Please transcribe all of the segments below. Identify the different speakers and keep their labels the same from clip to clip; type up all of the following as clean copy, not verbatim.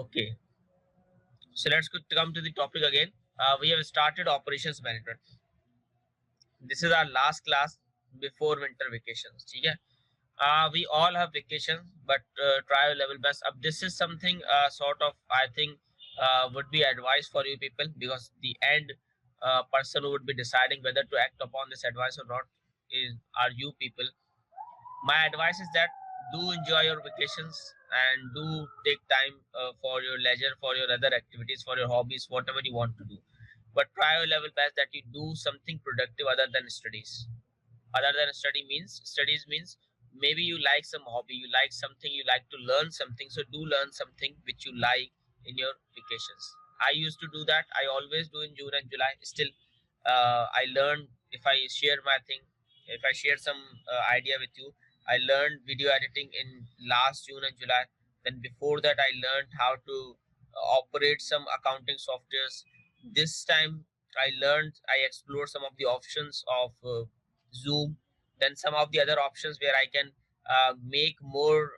Speaker 1: Okay, so let's come to the topic again. We have started operations management. This is our last class before winter vacations. ठीक है? We all have vacations, but try your level best. This is something sort of I think would be advice for you people, because the end person who would be deciding whether to act upon this advice or not are you people. My advice is that do enjoy your vacations and do take time for your leisure, for your other activities, for your hobbies, whatever you want to do. But try your level best that you do something productive other than studies. Other than studies means maybe you like some hobby, you like something, you like to learn something. So do learn something which you like in your vacations. I used to do that. I always do in June and July. Still, I learned, if I share my thing, if I share some idea with you, I learned video editing in last June and July. Then before that, I learned how to operate some accounting softwares. This time, I explored some of the options of Zoom. Then some of the other options where I can make more,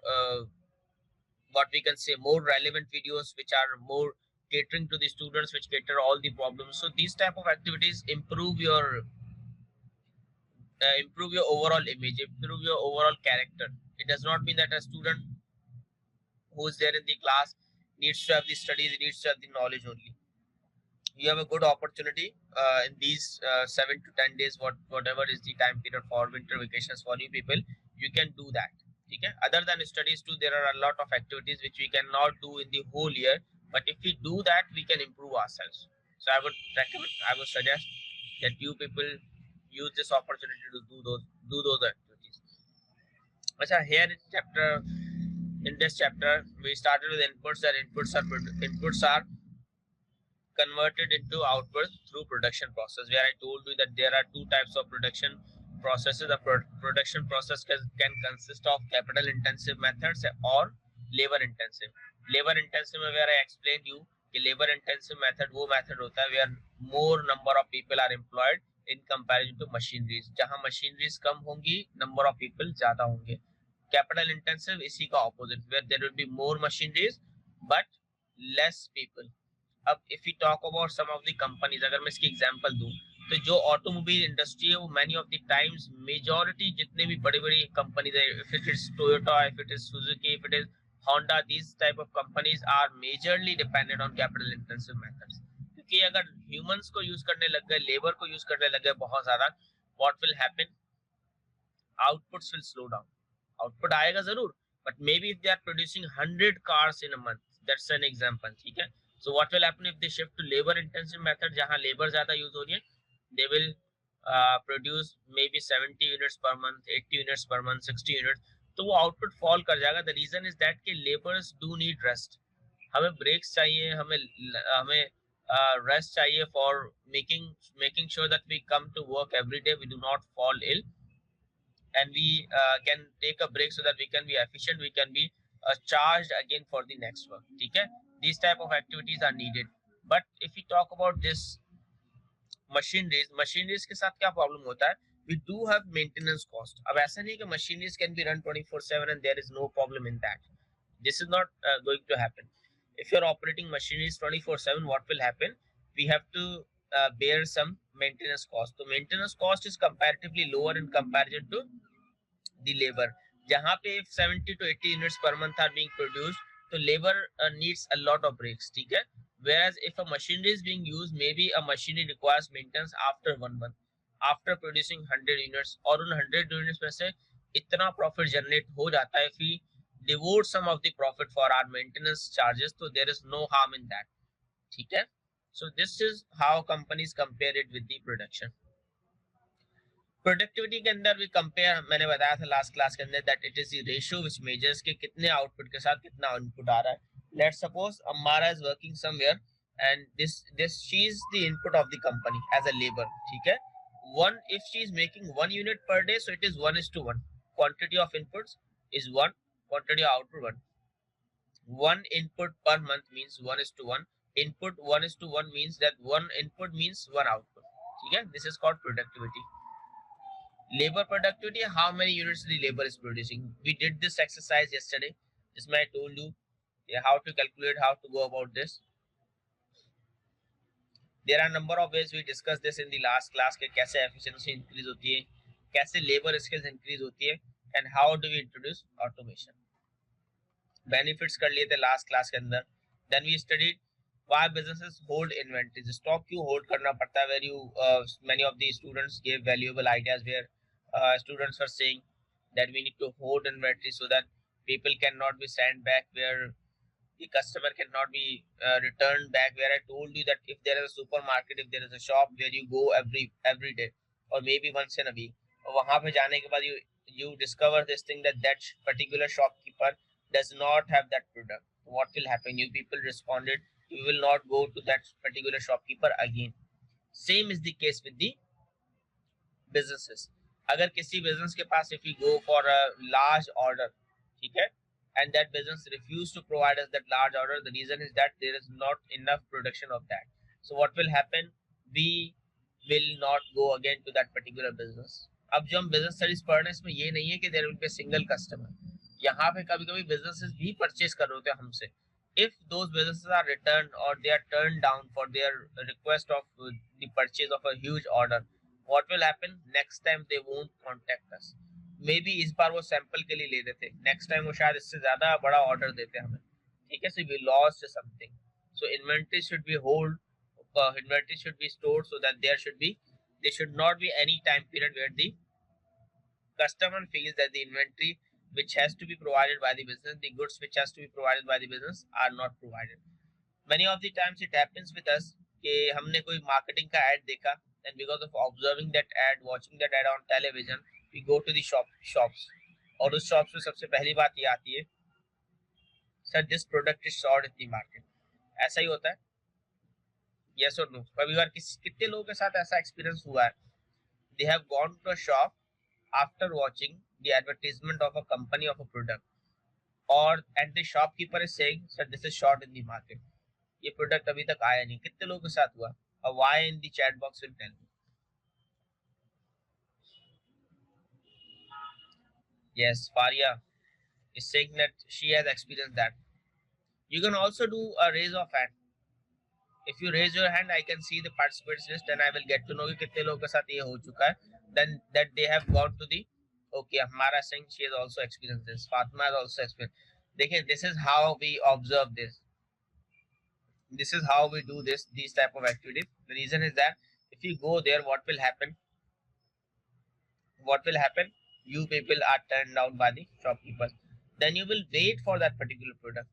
Speaker 1: what we can say, more relevant videos, which are more catering to the students, which cater all the problems. So these type of activities improve your overall image, improve your overall character. It does not mean that a student who is there in the class needs to have the studies, needs to have the knowledge only. You have a good opportunity in these 7 to 10 days, whatever is the time period for winter vacations for you people. You can do that. Okay? Other than studies too, there are a lot of activities which we cannot do in the whole year, but if we do that, we can improve ourselves. So I would suggest that you people use this opportunity to do those activities. Achha, here in this chapter, we started with inputs. That inputs are converted into output through production process, where I told you that there are two types of production processes. The production process can consist of capital intensive methods or labor intensive. Labor intensive में where I explained you कि labor intensive method वो method होता है where more number of people are employed in comparison to machineries. जहाँ machineries कम होंगी, number of people ज़्यादा होंगे. Capital intensive इसी का opposite, where there will be more machineries but less people. अब if you talk about some of the companies, अगर मैं इसकी एग्जांपल दूं, तो जो ऑटोमोबाइल इंडस्ट्री है वो many of the times majority जितने भी बड़ी बड़ी कंपनीज है, if it is Toyota, if it is Suzuki, if it is Honda, these type of companies are majorly dependent on capital intensive methods. क्योंकि अगर humans को यूज करने लग गए, लेबर को यूज करने लग गए बहुत ज्यादा, what will happen? Outputs will slow down. Output आएगा जरूर, but maybe if they are producing 100 cars in a month, that's an example. ठीक है? So what will happen if they shift to labor intensive method, जहाँ labor ज़्यादा use हो रही है, they will produce maybe 70 units per month, 80 units per month, 60 units, तो वो output fall कर जाएगा. The reason is that कि laborers do need rest. हमें breaks चाहिए, हमें rest चाहिए for making sure that we come to work every day, we do not fall ill, and we can take a break so that we can be efficient, we can be charged again for the next work. ठीक है? These type of activities are needed. But if we talk about this machineries के साथ क्या problem होता है? We do have maintenance cost. अब ऐसा नहीं कि machineries can be run 24/7 and there is no problem in that. This is not going to happen. If you're operating machineries 24/7, what will happen? We have to bear some maintenance cost. So maintenance cost is comparatively lower in comparison to the labor. जहाँ पे 70 to 80 units per month are being produced, so labor needs a lot of breaks. ठीक है? Whereas if a machinery is being used, maybe a machinery requires maintenance after 1 month, after producing 100 units, और उन 100 units में से इतना profit generate हो जाता है. If we devote some of the profit for our maintenance charges, so there is no harm in that. ठीक है? So this is how companies compare it with the production. Productivity के अंदर भी compare, मैंने बताया था लास्ट क्लास के अंदर, that it is the ratio which measures के कितने आउटपुट के साथ कितना इनपुट आ रहा है. Let's suppose Amara is working somewhere and this she is the input of the company as a labour. ठीक है? One, if she is making 1 unit per day, so it is 1:1. Quantity of inputs is 1, quantity of output 1. 1 input per month means 1:1. Input 1:1 means that 1 input means 1 output. ठीक है? This is called productivity. Labor productivity, how many units the labor is producing. We did this exercise yesterday. This I told you Yeah, how to calculate, how to go about this. There are number of ways we discussed this in the last class के कैसे efficiency increase होती है, कैसे labor skills increase होती है, and how do we introduce automation. Benefits कर लिए थे last class के अंदर. Then we studied why businesses hold inventories. Stock क्यों hold करना पड़ता है, where you many of the students gave valuable ideas where students are saying that we need to hold inventory so that people cannot be sent back, where the customer cannot be returned back, where I told you that if there is a supermarket, if there is a shop where you go every day or maybe once in a week, और वहां पे जाने के बाद you discover this thing that that particular shopkeeper does not have that product. What will happen? You people responded, you will not go to that particular shopkeeper again. Same is the case with the businesses. अगर किसी business के पास if we go for a large order, ठीक है, and that business refused to provide us that large order, the reason is that there is not enough production of that. So what will happen? We will not go again to that particular business. अब जो हम business studies पढ़ रहे हैं इसमें ये नहीं है कि there will be a single customer. यहाँ पे कभी-कभी businesses भी purchase कर रहे होते हैं हमसे. If those businesses are returned or they are turned down for their request of the purchase of a huge order, what will happen? Next time they won't contact us. May be इस बार वो sample के लिए ले रहे थे, next time वो शायद इससे ज्यादा बड़ा ऑर्डर देते हमें. ठीक है, so we lost something. So inventory should be hold, inventory should be stored so that there should not be any time period where the customer feels that the inventory which has to be provided by the business, the goods which has to be provided by the business are not provided. Many of the times it happens with us कि हमने कोई marketing का ad देखा, and because of observing that ad, watching that ad on television, we go to the shops, और उस shops में सबसे पहली बात ये आती है, sir this product is short in the market. ऐसा ही होता है, yes or no? कभी बार कितने लोगों के साथ ऐसा एक्सपीरियंस हुआ है, they have gone to a shop after watching the advertisement of a company of a product, or and the shopkeeper is saying sir this is short in the market, ये product अभी तक आया नहीं. कितने लोगों के साथ हुआ? और why in the chat box will tell me. Yes, Faria is saying that she has experienced that. You can also do a raise of hand. If you raise your hand, I can see the participants list and I will get to know कि कितने लोगों के साथ ये हो चुका है. Then that they have gone to the, okay, Hamara Singh, she has also experienced this. Fatma has also experienced. देखिए, this is how we observe this. This is how we do this, these type of activities. The reason is that if you go there, what will happen? What will happen? You people are turned down by the shopkeepers. Then you will wait for that particular product.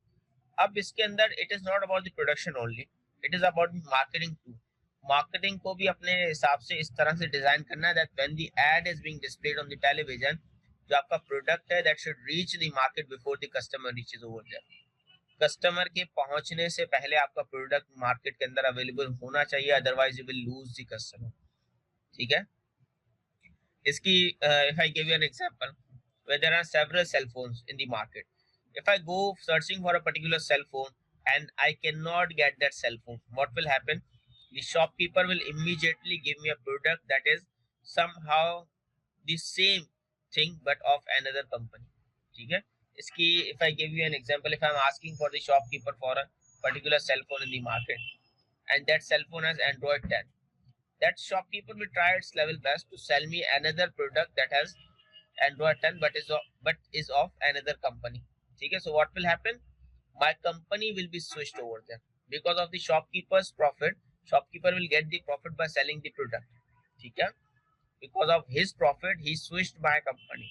Speaker 1: अब इसके अंदर it is not about the production only, it is about marketing too. Marketing को भी अपने हिसाब से इस तरह से डिजाइन करना है that when the ad is being displayed on the television, जो आपका प्रोडक्ट है that should reach the market before the customer reaches over there. Customer के पहुंचने से पहले आपका प्रोडक्ट मार्केट के अंदर अवेलेबल होना चाहिए, otherwise you will lose the customer. ठीक है, इसकी if I give you an example, where there are several cell phones in the market, if I go searching for a particular cell phone and I cannot get that cell phone, what will happen? The shopkeeper will immediately give me a product that is somehow the same thing but of another company. ठीक है, इसकी if I give you an example, if I am asking for the shopkeeper for a particular cell phone in the market and that cell phone has Android 10, that shopkeeper will try its level best to sell me another product that has Android 10 but is of another company. ठीक है, so what will happen? My company will be switched over there because of the shopkeeper's profit. Shopkeeper will get the profit by selling the product. ठीक है, because of his profit he switched my company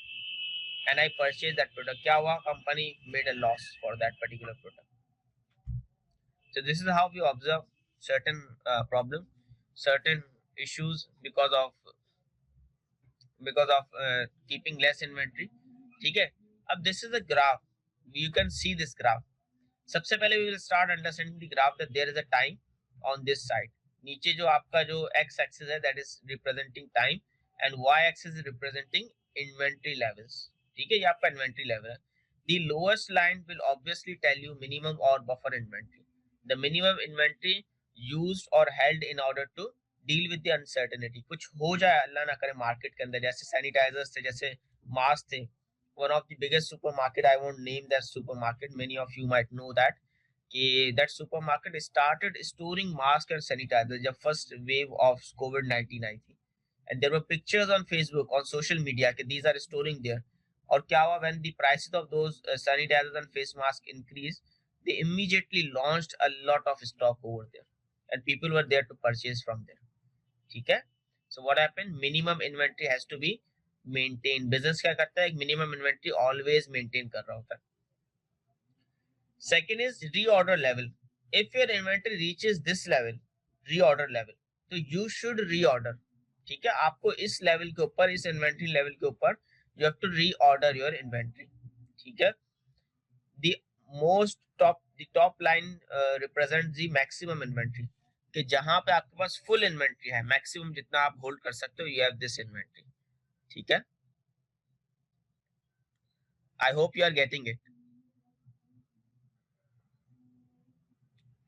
Speaker 1: and I purchased that product. क्या हुआ? Company made a loss for that particular product. So this is how we observe certain problems, certain issues because of keeping less inventory. ठीक है, अब this is a graph. You can see this graph. सबसे पहले we will start understanding the graph that there is a time on this side. नीचे जो आपका जो x axis है that is representing time and y axis is representing inventory levels. ठीक है, ये आपका inventory level है. The lowest line will obviously tell you minimum or buffer inventory. The minimum inventory used or held in order to deal with the uncertainty. कुछ हो जाए अल्लाह ना करे मार्केट के अंदर, जैसे सैनिटाइजर्स थे, जैसे मास्क थे, one of the biggest supermarket, I won't name that supermarket, many of you might know that, that supermarket started storing mask and sanitizer, the first wave of COVID-19 I think, and there were pictures on Facebook, on social media, that these are storing there. Or kya hua, when the prices of those sanitizers and face mask increased, they immediately launched a lot of stock over there, and people were there to purchase from there. Okay? So what happened? Minimum inventory has to be maintained. Business क्या करता है? Minimum inventory always maintain कर रहा होता है. Second is reorder level. If your inventory reaches this level, reorder level, तो you should reorder. ठीक है, आपको इस लेवल के ऊपर, इस इन्वेंट्री लेवल के ऊपर you have to reorder your inventory. ठीक है, the top line represents the maximum inventory, कि जहां पे आपके पास फुल इन्वेंट्री है, मैक्सिमम जितना आप होल्ड कर सकते हो, you have this inventory. ठीक है, I hope you are getting it.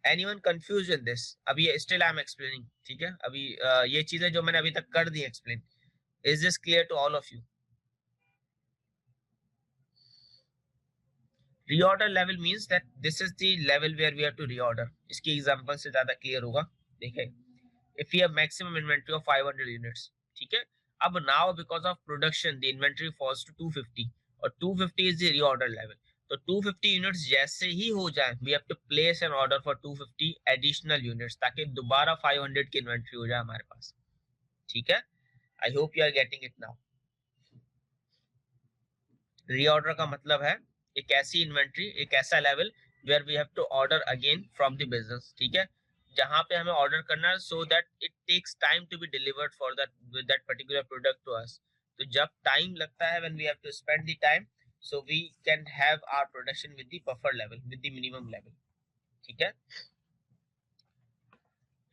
Speaker 1: Anyone confused in this? अभी still I am explaining. ठीक है, अभी ये चीजें जो मैंने अभी तक कर दी explain. Is this clear to all of you? Reorder level means that this is the level where we have to reorder. इसकी example से ज़्यादा clear होगा. देखिए, if we have maximum inventory of 500 units, ठीक है, अब now because of production the inventory falls to 250 और 250 is the reorder level. तो 250 units जैसे ही हो जाए, we have to place an order for 250 additional units ताकि दोबारा 500 की inventory हो जाए हमारे पास. ठीक है, I hope you are getting it now. Reorder का मतलब है एक ऐसी इन्वेंट्री, एक ऐसा level where we have to order again from the business. ठीक है, जहां पे हमें ऑर्डर करना है so that it takes time to be delivered for that with that particular product to us. तो जब टाइम लगता है, when we have to spend the time, so we can have our production with the buffer level, with the minimum level. ठीक है,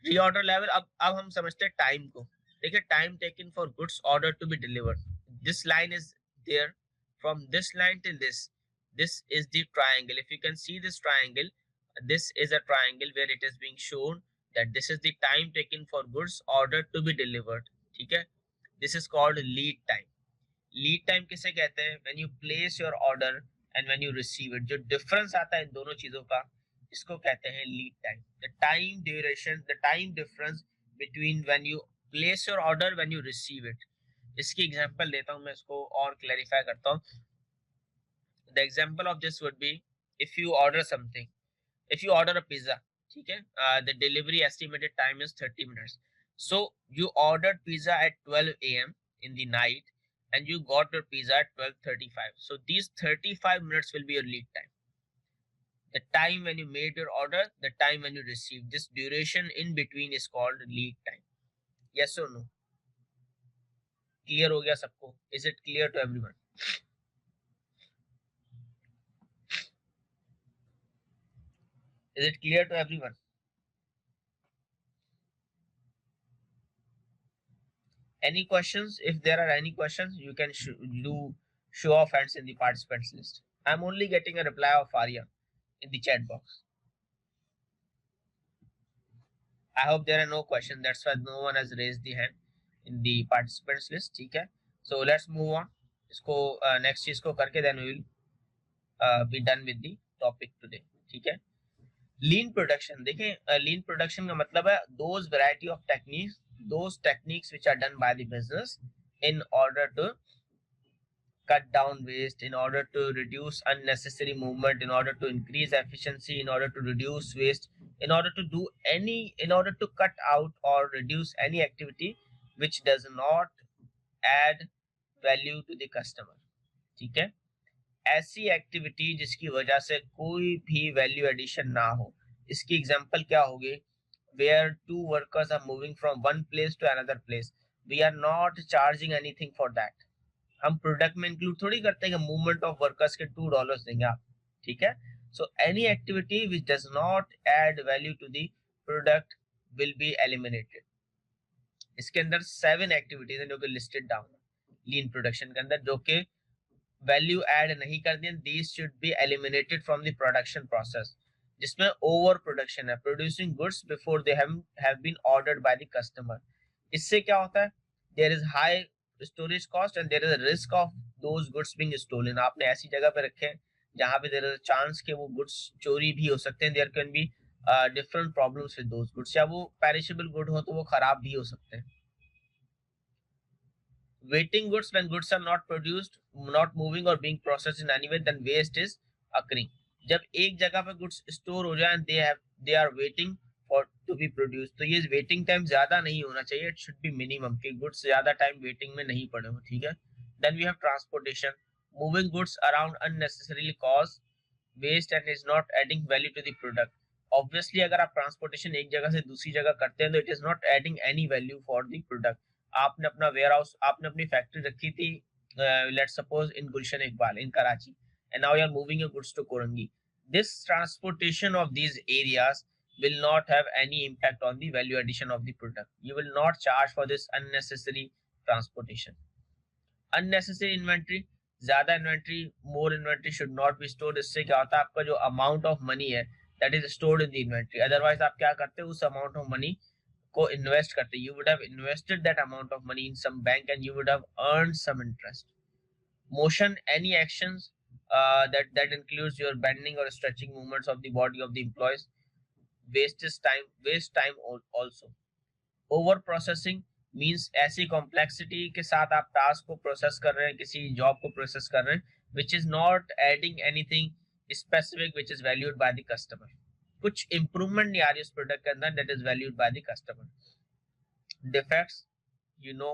Speaker 1: reorder level. अब हम समझते हैं टाइम को. देखिए, time taken for goods order to be delivered, this line is there. From this line till this is the triangle. If you can see this triangle, this is a triangle where it is being shown that this is the time taken for goods ordered to be delivered. ठीक है, this is called lead time. Lead time किसे कहते हैं? When you place your order and when you receive it, जो difference आता है इन दोनों चीजों का, इसको कहते हैं lead time. The time duration, the time difference between when you place your order, when you receive it. इसकी एग्जांपल देता हूं मैं, इसको और क्लैरिफाई करता हूं. The example of this would be, if you order something, if you order a pizza, ठीक है, the delivery estimated time is 30 minutes. So you ordered pizza at 12 a.m. in the night and you got your pizza at 12:35. So these 35 minutes will be your lead time. The time when you made your order, the time when you received, this duration in between is called lead time. Yes or no? Clear हो गया सबको? Is it clear to everyone? Is it clear to everyone? Any questions? If there are any questions, you can do show of hands in the participants list. I'm only getting a reply of Arya in the chat box. I hope there are no questions. That's why no one has raised the hand in the participants list. ठीक है, so let's move on. इसको next चीज को करके then we will be done with the topic today. ठीक है, लीन production. देखें, लीन production का मतलब है those variety of techniques, those techniques which are done by the business in order to cut down waste, in order to reduce unnecessary movement, in order to increase efficiency, in order to reduce waste, in order to do any, in order to cut out or reduce any activity which does not add value to the customer. ठीक है, ऐसी activity जिसकी वजह से कोई भी value addition ना हो. इसकी एग्जांपल क्या होगी? Where two workers are moving from one place to another place, we are not charging anything for that. हम प्रोडक्ट में इंक्लूड थोड़ी करते हैं कि मूवमेंट ऑफ वर्कर्स के $2 देंगे आप. ठीक है, so any activity which does not add value to the product will be eliminated. इसके अंदर 7 एक्टिविटीज हैं जो कि लिस्टेड डाउन लीन प्रोडक्शन के अंदर, जो कि वैल्यू ऐड नहीं कर दी. These should be eliminated from the production process, जिसमें ओवर प्रोडक्शन है, producing goods before they have been ordered by the customer. इससे क्या होता है? There is high storage cost and there is a risk of those goods being stolen. आपने ऐसी जगह पे रखे हैं जहाँ पे there is a chance कि वो goods चोरी भी हो सकते हैं. There can be different problems with those goods. या वो perishable good हो तो वो खराब भी हो सकते हैं. Waiting goods, when goods are not produced, not moving or being processed in any way, then waste is occurring. जब एक जगह पे goods store हो जाए and they are waiting for to be produced, तो ये waiting time ज्यादा नहीं होना चाहिए. It should be minimum कि goods ज्यादा time waiting में नहीं पड़े हो. ठीक है. Then we have transportation. Moving goods around unnecessarily cause waste and is not adding value to the product. Obviously अगर आप transportation एक जगह से दूसरी जगह करते हैं तो it is not adding any value for the product. आपने अपना वेयर हाउस, आपने अपनी फैक्ट्री रखी थी let's suppose in Gulshan Iqbal in Karachi, and now you are moving your goods to Korangi. This transportation of these areas will not have any impact on the value addition of the product. You will not charge for this unnecessary transportation. Unnecessary inventory, ज्यादा inventory, more inventory should not be stored. इससे क्या होता है, आपका जो amount of money है that is stored in the inventory. Otherwise आप क्या करते हो, उस अमाउंट ऑफ मनी को इन्वेस्ट करते. You would have invested that amount of money in some bank and you would have earned some interest. Motion, any actions that includes your bending or stretching movements of the body of the employees. Waste time also. Over processing means ऐसी complexity के साथ आप task को process कर रहे हैं, किसी job को प्रोसेस कर रहे हैं which is not adding anything specific which is valued by the customer. कुछ इंप्रूवमेंट नहीं आ रही उस प्रोडक्ट के अंदर that is valued bye the customer. Defects, you know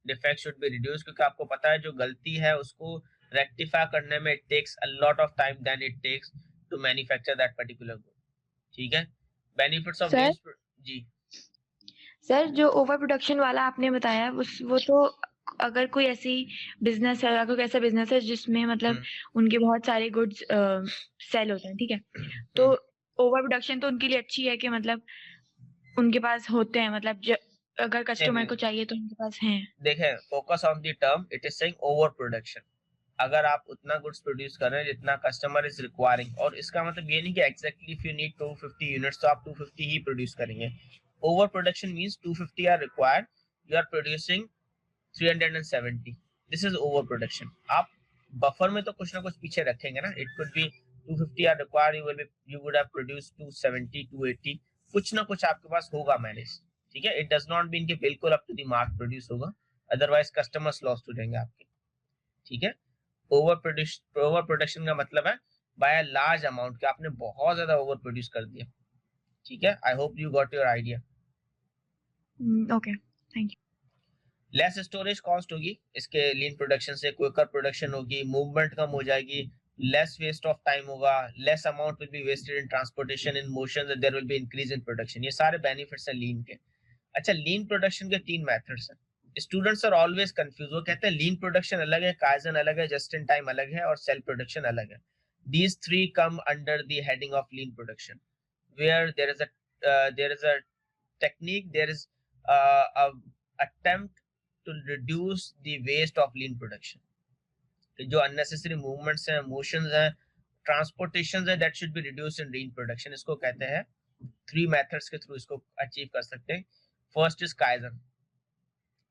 Speaker 1: defect should be reduce, क्योंकि आपको पता है जो गलती है उसको रेक्टिफाई करने में it takes a lot of time then it takes to manufacture that particular good. ठीक है. Benefits of this. जी
Speaker 2: सर, जो ओवर प्रोडक्शन वाला आपने बताया वो तो अगर कोई ऐसी बिजनेस है, अगर कोई ऐसा बिजनेस है जिसमें मतलब उनके बहुत सारे गुड्स सेल होते हैं, ठीक है, तो ओवर प्रोडक्शन तो उनके लिए अच्छी है कि मतलब उनके पास होते हैं, मतलब अगर कस्टमर को चाहिए तो उनके पास हैं.
Speaker 1: देखें, focus on the term, it is saying over production. अगर आप उतना गुड्स प्रोड्यूस कर रहे हैं जितना कस्टमर इज रिक्वायरिंग, और इसका मतलब ये नहीं कि exactly if you need 250 units तो आप 250 ही प्रोड्यूस करेंगे. Over production means 250 are required, you are producing 370. This is over production. आप बफर में तो कुछ ना कुछ पीछे रखेंगे ना. It could be 250 are required, you would have produced 270, 280, कुछ ना कुछ आपके पास होगा मैनेज. ठीक है. इट डज नॉट मीन कि बिल्कुल up to the mark produce होगा, अदरवाइज कस्टमर्स लॉस हो जाएंगे आपके. ठीक है. ओवर प्रोडक्शन का मतलब है बाय अ लार्ज अमाउंट, कि आपने बहुत ज्यादा ओवर प्रोड्यूस कर दिया. ठीक है. I hope you got your idea.
Speaker 2: Okay, thank you.
Speaker 1: Less storage cost होगी इसके लीन प्रोडक्शन से, क्विकर प्रोडक्शन होगी, मूवमेंट कम हो जाएगी, लेस वेस्ट ऑफ टाइम होगा, less amount will be wasted in transportation, in motion, there will be increase in production. ये सारे बेनिफिट्स हैं लीन के. अच्छा, लीन प्रोडक्शन के 3 मेथड्स हैं. Students are always confuse. वो कहते हैं लीन प्रोडक्शन अलग है, काइजन अलग है, जस्ट इन टाइम अलग है, और सेल प्रोडक्शन अलग है. These 3 come under the heading of lean production, where there is a technique, there is a attempt to reduce the waste of lean production. जो unnecessary movements हैं, motions हैं, transportations है, that should be reduced in lean production. इसको कहते हैं 3 methods के through इसको achieve कर सकते हैं. First is Kaizen.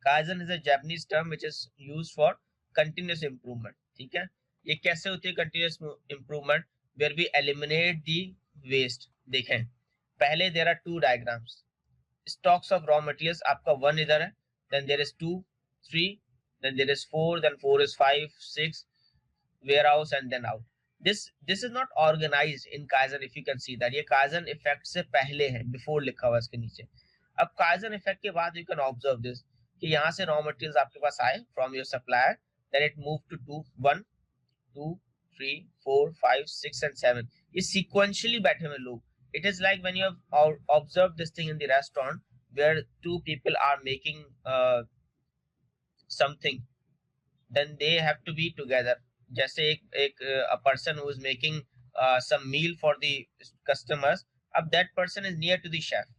Speaker 1: Kaizen is a Japanese term which is used for continuous improvement. ठीक है. ये कैसे होती है continuous improvement? Where we eliminate the waste. देखें, पहले there are 2 diagrams. Stocks of raw materials, आपका 1 इधर है, then there is 2, 3, then there is 4, then 4 is 5, 6, warehouse and then out. This is not organized in Kaizen, if you can see that. ये Kaizen effect से पहले है, before लिखा हुआ इसके नीचे. अब Kaizen effect के बाद you can observe this, कि यहाँ से रॉ मटेरियल्स आपके पास आए from your supplier, then it move to 1, 2, 3, 4, 5, 6 and 7. ये सीक्वेंशियली बैठे हुए लोग. It is like when you have observe this thing in the restaurant where 2 people are making something, then they have to be together. जैसे एक a person who is making some meal for the customers, अब that person is near to the chef.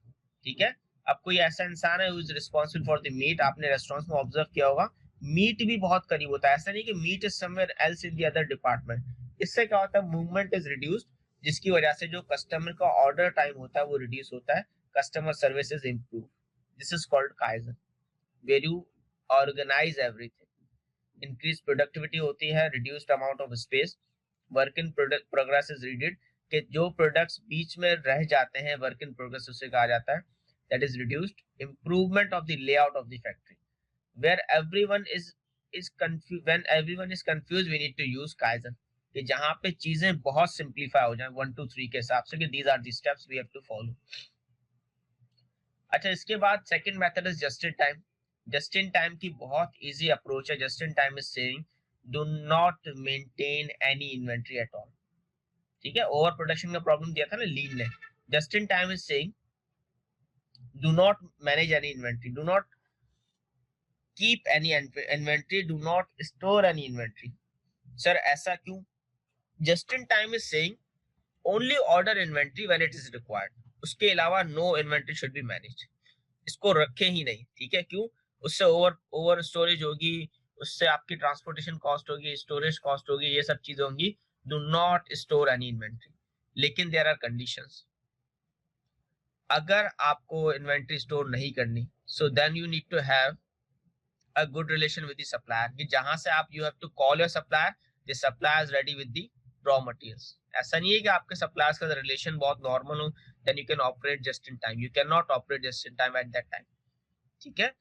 Speaker 1: ठीक है. अब कोई ऐसा इंसान है who is responsible for the meat, आपने रेस्टोरेंट्स में ऑब्जर्व किया होगा, मीट भी बहुत करीब होता है. ऐसा नहीं कि meat is somewhere else in the other department. इससे क्या होता है, मूवमेंट इज रिड्यूस्ड, जिसकी वजह से जो कस्टमर का ऑर्डर टाइम होता है वो रिड्यूस होता है, customer service is improve. This is called kaizen, where you organize everything. Increase productivity होती है, reduced amount of space, work in progress is reduced, कि जो प्रोडक्ट्स बीच में रह जाते हैं वर्क इन प्रोग्रेस उसे कहा जाता है, that is reduced, improvement of the layout of the factory, where everyone is confuse, when everyone is confuse we need to use kaizen, कि जहां पे चीजें बहुत सिंप्लीफाई हो जाए 1 2 3 के हिसाब से, कि these are the steps we have to follow. अच्छा, इसके बाद second method is just in time. Just in time की बहुत इजी अप्रोच है। Just in time is saying do not maintain any inventory at all. ठीक है, over production का problem दिया था ना लीन ने। Just in time is saying do not manage any inventory, do not keep any inventory, do not store any inventory. Sir ऐसा क्यों? Just in time is saying only order inventory when it is required, उसके अलावा no inventory should be manage, इसको रखे ही नहीं। ठीक है, क्यों? उससे ओवर स्टोरेज होगी, उससे आपकी ट्रांसपोर्टेशन कॉस्ट होगी, स्टोरेज कॉस्ट होगी, ये सब चीजें होंगी। Do not store any inventory. लेकिन देयर आर कंडीशंस। अगर आपको इन्वेंट्री स्टोर नहीं करनी, so then you need to have a good relation with the supplier, कि जहां से आप you have to call your supplier, the supplier is ready with the raw materials. ऐसा नहीं है कि आपके सप्लायर्स का रिलेशन बहुत नॉर्मल हो, then you can operate just in time. You can not operate just in time at that time. ठीक है,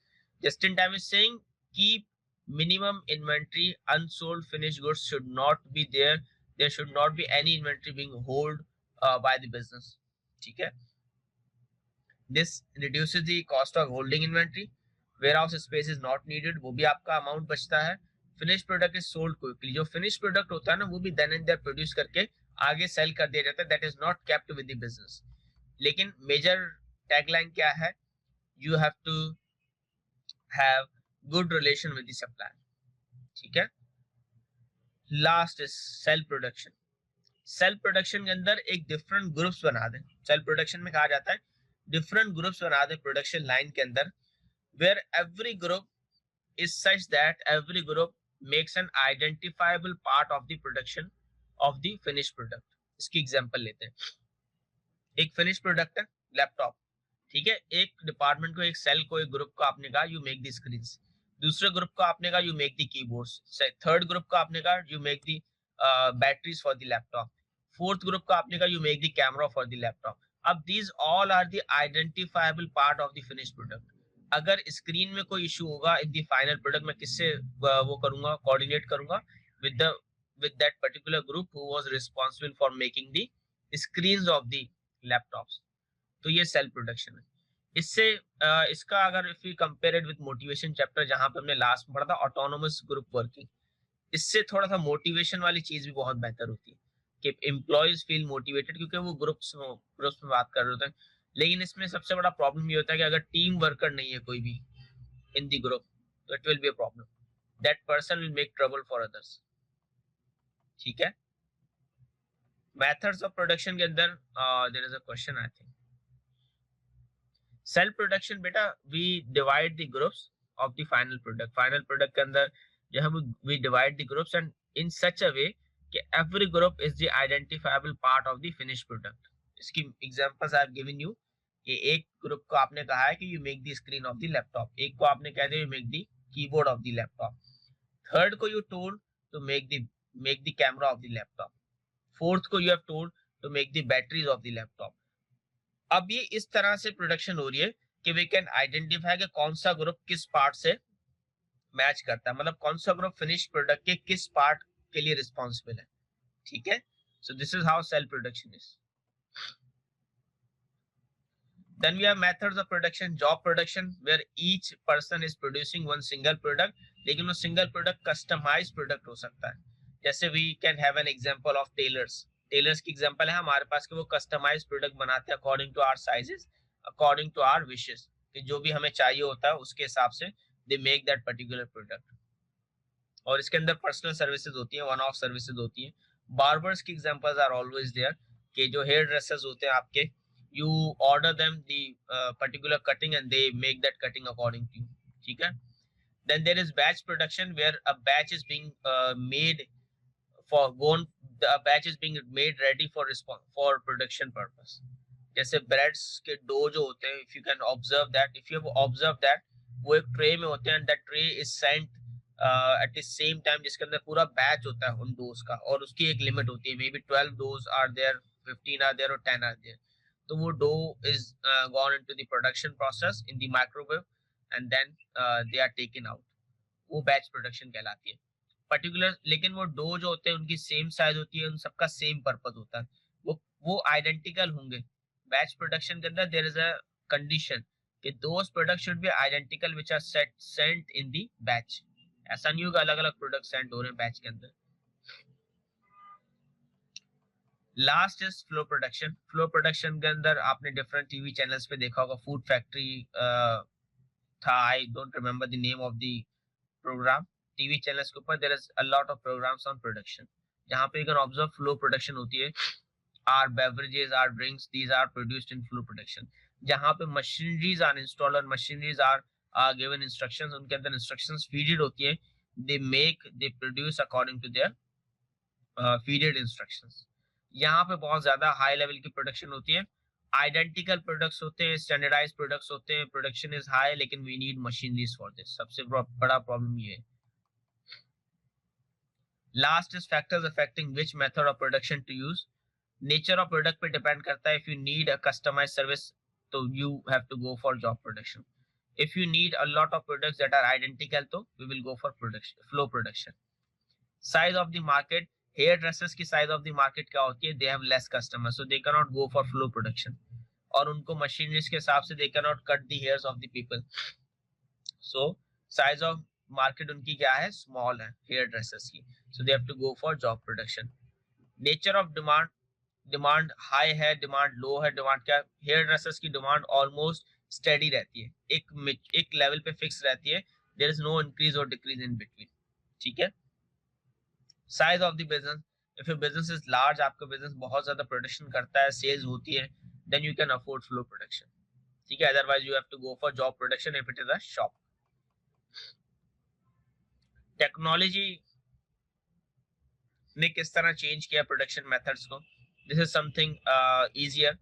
Speaker 1: just in time is saying keep minimum inventory, unsold finished goods should not be there, there should not be any inventory being held by the business. ठीक है, this reduces the cost of holding inventory, warehouse space is not needed, वो भी आपका amount बचता है। finished product is sold quickly, जो finished product होता है ना वो भी then and there प्रोड्यूस करके आगे सेल कर दिया जाता है, that is not kept with the business। लेकिन मेजर टैगलाइन क्या है? you have to have good relation with the supplier। ठीक है, last is self production. Self production के अंदर एक डिफरेंट ग्रुप्स बना दें। सेल्फ प्रोडक्शन में कहा जाता है डिफरेंट ग्रुप्स बना दें प्रोडक्शन लाइन के अंदर, where every group is such that every group makes an identifiable part of the production of the finish product. इसकी एग्जांपल लेते हैं। एक फिनिश प्रोडक्ट है लैपटॉप, ठीक है, एक डिपार्टमेंट को, एक सेल को, एक ग्रुप को आपने कहा यू मेक द स्क्रीन्स, दूसरे ग्रुप को आपने कहा you make the keyboards, third group को आपने कहा you make the batteries for the laptop, fourth group को आपने कहा you make the camera for the laptop. अब these all are the identifiable part of the finish product. अगर screen में कोई इशू होगा इन द फाइनल प्रोडक्ट, मैं किससे वो करूंगा, कोऑर्डिनेट करूंगा with that particular group who was responsible for making the screens of the laptops। तो ये सेल्फ प्रोडक्शन है। इससे इसका अगर if you compare it with motivation chapter जहां पे हमने लास्ट में पढ़ा था ऑटोनोमस ग्रुप वर्किंग, इससे थोड़ा सा मोटिवेशन वाली चीज भी बहुत बेहतर होती है कि एम्प्लॉयज फील मोटिवेटेड, क्योंकि वो ग्रुप्स में बात कर रहे होते हैं। लेकिन इसमें सबसे बड़ा प्रॉब्लम ये होता है कि अगर टीम वर्कर नहीं है कोई भी इन दी ग्रुप, तो it will be a problem, that person will make trouble for others. ठीक है, मेथड्स ऑफ प्रोडक्शन के अंदर there is a question I think. Self production बेटा we divide the groups of the final product. Final product के अंदर जो है we divide the groups and in such a way कि every group is the identifiable part of the finish product. इसकी examples I have given you कि एक group को आपने कहा है कि you make the screen of the laptop, एक को आपने कह दिया you make the keyboard of the laptop, third को you told to make the camera of the laptop, fourth को you have told to make the batteries of the laptop. अब ये इस तरह से प्रोडक्शन हो रही है कि वी कैन आइडेंटिफाई कि कौन सा ग्रुप किस पार्ट से मैच करता है, मतलब कौन सा ग्रुप फिनिश प्रोडक्ट के किस पार्ट के लिए रिस्पॉन्सिबल है। ठीक है, so this is how self production is. Then we have methods of production, job production, where each person is producing one single product, लेकिन वो single product customized product हो सकता है। जैसे we can have an example of tailors। Tailors की example है हमारे पास कि वो कस्टमाइज्ड प्रोडक्ट बनाते हैं according to our sizes, according to our wishes, कि जो भी हमें चाहिए होता है उसके हिसाब से they make that particular product. और इसके अंदर पर्सनल सर्विसेज होती हैं, वन ऑफ सर्विसेज होती हैं। बार्बर्स की एग्जांपल्स आर ऑलवेज देयर, कि जो हेयर ड्रेसर्स होते हैं आपके, you order them the particular cutting and they make that cutting according to you। ठीक है, then there is batch production where a batch is being made for a batch is being made ready for production purpose। जैसे breads के dough जो होते हैं, if you have observed that वो एक tray में होते हैं and that tray is sent at the same time जिसके अंदर पूरा बैच होता है उन डोज का, और उसकी एक लिमिट होती है, may be 12 doughs are there, 15 are there और 10 आर देयर. तो वो dough is gone into the production process in the microwave and then they are taken out. वो बैच प्रोडक्शन कहलाती है पर्टिकुलर. लेकिन वो डो जो होते हैं उनकी सेम साइज होती है, उन सबका सेम पर्पस होता है, वो आइडेंटिकल होंगे. बैच प्रोडक्शन के अंदर देयर इज अ कंडीशन कि those product should be identical which are sent in the batch. ऐसा नहीं होगा अलग अलग प्रोडक्ट सेंड हो रहे हैं बैच के अंदर. Last is flow production. Flow production के अंदर आपने डिफरेंट टीवी चैनल्स पे देखा होगा. फूड फैक्ट्री था, I don't remember the name of the program. TV channels के ऊपर there is a lot of programs on production, जहां पे you can observe flow production होती है. Or beverages, or drinks, these are produced in flow production. जहां पे machineries are installed और machineries are given instructions, उनके अंदर इंस्ट्रक्शंस फीडेड होती है. They produce according to their feeded instructions. यहाँ पे बहुत ज्यादा हाई लेवल की प्रोडक्शन होती है. आइडेंटिकल प्रोडक्ट्स होते हैं, स्टैंडर्डाइज प्रोडक्ट्स होते हैं. प्रोडक्शन इज हाई लेकिन we need machineries for this. सबसे बड़ा प्रॉब्लम ये है. Last is factors affecting which method of production to use. Nature of product पे डिपेंड करता है. If you need a customised service तो you have to go for job production. If you need a lot of products that are identical तो we will go for production, flow production. Size of the market. Hair dresses की size of the market क्या होती है? They have less customer so they can not go for flow production. और उनको machineries के हिसाब से they can not cut the hairs of the people. So size of market उनकी क्या है? स्मॉल है हेयर ड्रेसेस की. So they have to go for job production. Nature of demand. Demand high है, डिमांड लो है. Demand क्या? Hair dresses की demand almost steady रहती है, एक लेवल पे फिक्स रहती है. देयर इज नो इंक्रीज और डिक्रीज इन बिटवीन. ठीक है. Size of the business. If your business is large, आपका बिजनेस बहुत ज्यादा प्रोडक्शन करता है, सेल्स होती है, then you can afford flow production. ठीक है. Otherwise you have to go for job production if it is a shop. Technology ने किस तरह चेंज किया प्रोडक्शन मेथड्स को? This is something easier.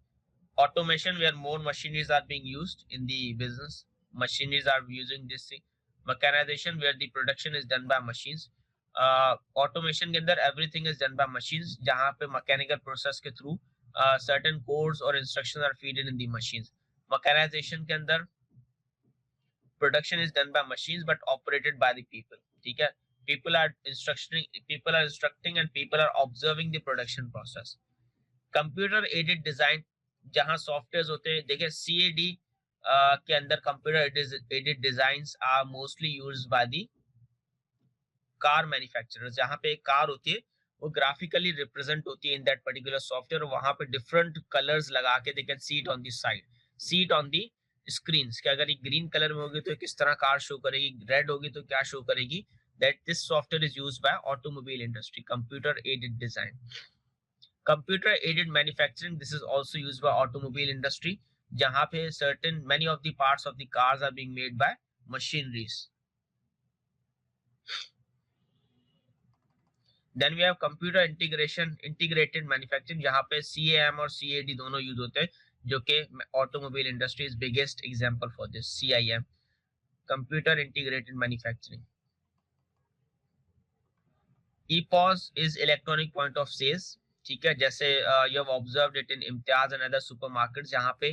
Speaker 1: Automation where more machineries are being used in the business. Machineries are using this thing. Mechanization where the production is done by machines. Automation के अंदर everything is done by machines, जहाँ पे mechanical process के through certain codes or instructions are fed in the machines. Mechanization के अंदर production is done by machines but operated by the people. ठीक है. People are instructing and people are observing the production process. Computer aided design, जहां software होते हैं. देखिए CAD के अंदर computer aided designs are mostly used by the car manufacturer. जहां पे एक कार होती है वो ग्राफिकली रिप्रेजेंट होती है इन दैट पर्टिकुलर सॉफ्टवेयर. वहां पे डिफरेंट कलर्स लगा के they can see it on the side, see it on the screens कि अगर ये ग्रीन कलर में होगी तो किस तरह कार शो करेगी, रेड होगी तो क्या शो करेगी. That this software is used by automobile industry. Computer aided design. Computer aided manufacturing, this is also used by automobile industry, jahan pe certain many of the parts of the cars are being made by machineries. Then we have computer integrated manufacturing, jahan pe CAM और CAD dono use hote hain, jo ke automobile industry is biggest example for this. CIM, computer integrated manufacturing. EPOS is electronic point of sales. ठीक है. जैसे you have observed it in Imtiaz and other supermarkets, जहाँ पे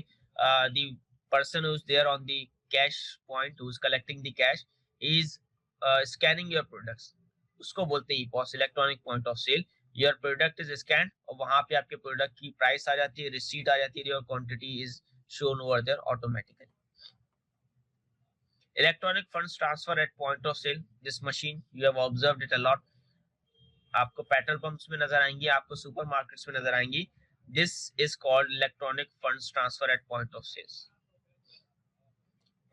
Speaker 1: the person who's there on the cash point, who's collecting the cash, is scanning your products. उसको बोलते हैं EPOS, electronic point of sale. Your product is scanned और वहाँ पे आपके product की प्राइस आ जाती है, रिसीट आ जाती है, और quantity is shown over there automatically. Electronic funds transfer at point of sale. This machine you have observed it a lot. आपको पेट्रोल पंप्स में नजर आएंगी, आपको सुपरमार्केट्स में नजर आएंगी. This is called electronic funds transfer at point of sales.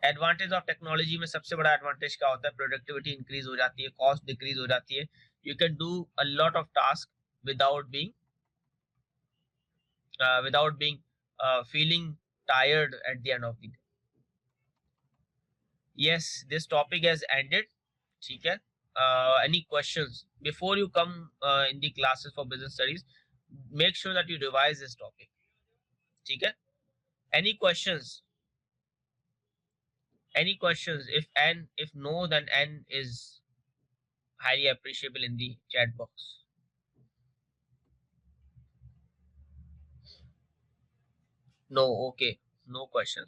Speaker 1: Advantage of technology में सबसे बड़ा एडवांटेज क्या होता है? प्रोडक्टिविटी इंक्रीज हो जाती है, कॉस्ट डिक्रीज हो जाती है. You can do a lot of task without being feeling tired at the end of the day. Yes, this topic has ended. ठीक है. Any questions before you come in the classes for business studies? Make sure that you revise this topic. ठीक है. Any questions? Any questions? If no, then N is highly appreciable in the chat box. No, okay, no question.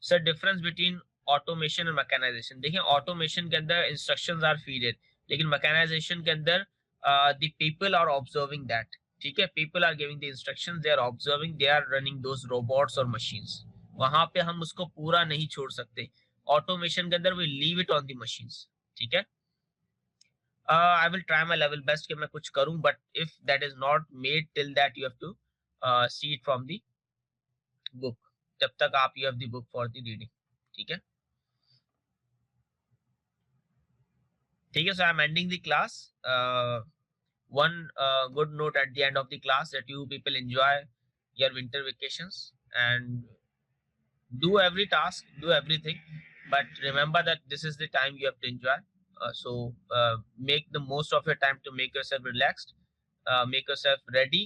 Speaker 1: Sir difference between automation और mechanization, देखिए automation के अंदर instructions are feeded, लेकिन mechanization के अंदर the people are observing that, ठीक है, people are giving the instructions, they are observing, they are running those robots और मशीन्स, वहां पे हम उसको पूरा नहीं छोड़ सकते। ऑटोमेशन के अंदर we leave it on the machines, ठीक है। I will try my level best कि मैं कुछ करूं, but if that is not made till that you have to see it from the book, जब तक आप you have the book for the reading, ठीक है। ठीक है, so I'm ending the class. One good note at the end of the class that you people enjoy your winter vacations and do every task, do everything, but remember that this is the time you have to enjoy. So make the most of your time to make yourself relaxed, make yourself ready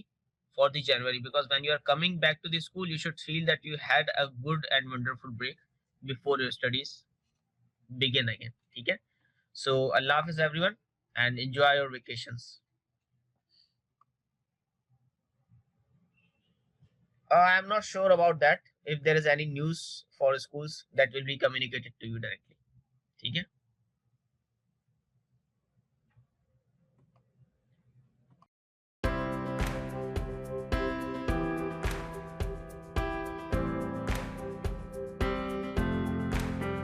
Speaker 1: for the January, because when you are coming back to the school, you should feel that you had a good and wonderful break before your studies begin again. Okay? So Allah Hafiz everyone and enjoy your vacations. I am not sure about that. If there is any news for schools, that will be communicated to you directly. Okay?